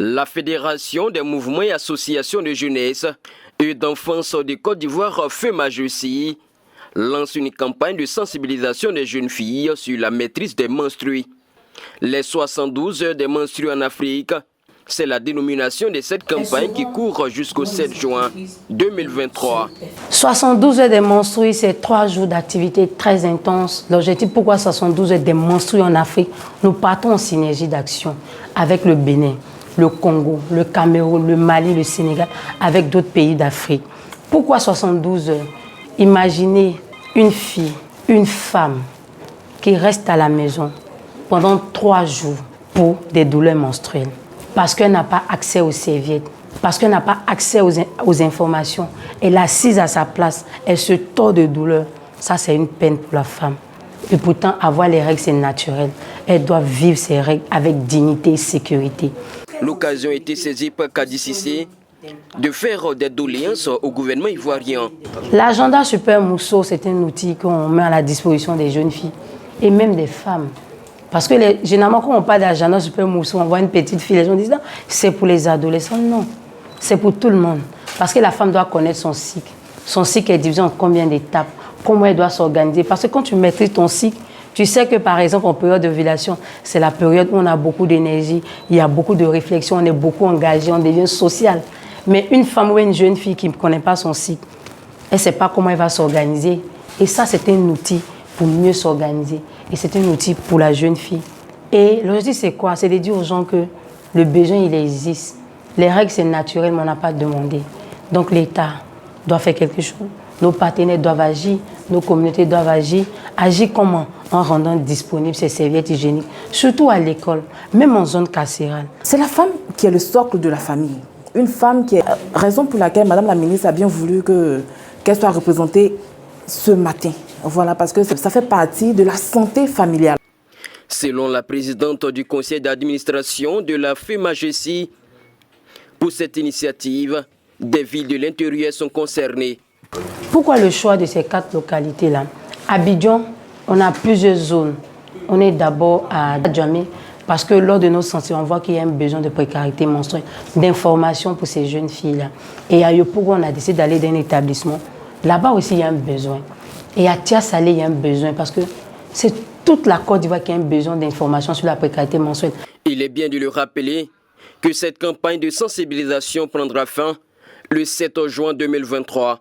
La Fédération des mouvements et associations de jeunesse et d'enfance de Côte d'Ivoire, FEMAJECI, lance une campagne de sensibilisation des jeunes filles sur la maîtrise des menstrues. Les 72 heures des menstrues en Afrique, c'est la dénomination de cette campagne qui court jusqu'au 7 juin 2023. 72 heures des menstrues, c'est 3 jours d'activité très intense. L'objectif, pourquoi 72 heures des menstrues en Afrique? Nous partons en synergie d'action avec le Bénin, le Congo, le Cameroun, le Mali, le Sénégal, avec d'autres pays d'Afrique. Pourquoi 72 heures? Imaginez une fille, une femme qui reste à la maison pendant 3 jours pour des douleurs menstruelles. Parce qu'elle n'a pas accès aux serviettes, parce qu'elle n'a pas accès aux informations. Elle est assise à sa place, elle se tord de douleur. Ça, c'est une peine pour la femme. Et pourtant, avoir les règles, c'est naturel. Elle doit vivre ses règles avec dignité et sécurité. L'occasion a été saisie par Kadi Cissé de faire des doléances au gouvernement ivoirien. L'agenda Super Mousso, c'est un outil qu'on met à la disposition des jeunes filles et même des femmes. Parce que généralement, quand on parle d'agenda Super Mousso, on voit une petite fille, les gens disent non, c'est pour les adolescents. Non, c'est pour tout le monde. Parce que la femme doit connaître son cycle. Son cycle est divisé en combien d'étapes, comment elle doit s'organiser. Parce que quand tu maîtrises ton cycle, tu sais que par exemple, en période d'ovulation, c'est la période où on a beaucoup d'énergie, il y a beaucoup de réflexion, on est beaucoup engagé, on devient social. Mais une femme ou une jeune fille qui ne connaît pas son cycle, elle ne sait pas comment elle va s'organiser. Et ça, c'est un outil pour mieux s'organiser. Et c'est un outil pour la jeune fille. Et l'objectif, c'est quoi? C'est de dire aux gens que le besoin, il existe. Les règles, c'est naturel, mais on n'a pas demandé. Donc l'État doit faire quelque chose. Nos partenaires doivent agir, nos communautés doivent agir. Agir comment? En rendant disponibles ces serviettes hygiéniques, surtout à l'école, même en zone carcérale. C'est la femme qui est le socle de la famille. Une femme qui est raison pour laquelle Madame la ministre a bien voulu qu'elle soit représentée ce matin. Voilà, parce que ça fait partie de la santé familiale. Selon la présidente du conseil d'administration de la FEMAJECI, pour cette initiative, des villes de l'intérieur sont concernées. Pourquoi le choix de ces 4 localités-là? Abidjan, on a plusieurs zones. On est d'abord à Djamé, parce que lors de nos sensibilités, on voit qu'il y a un besoin de précarité menstruelle, d'information pour ces jeunes filles-là. Et à Yopougon, on a décidé d'aller dans un établissement. Là-bas aussi, il y a un besoin. Et à Tia-Salé, il y a un besoin parce que c'est toute la Côte d'Ivoire qui a un besoin d'informations sur la précarité menstruelle. Il est bien de le rappeler que cette campagne de sensibilisation prendra fin le 7 juin 2023.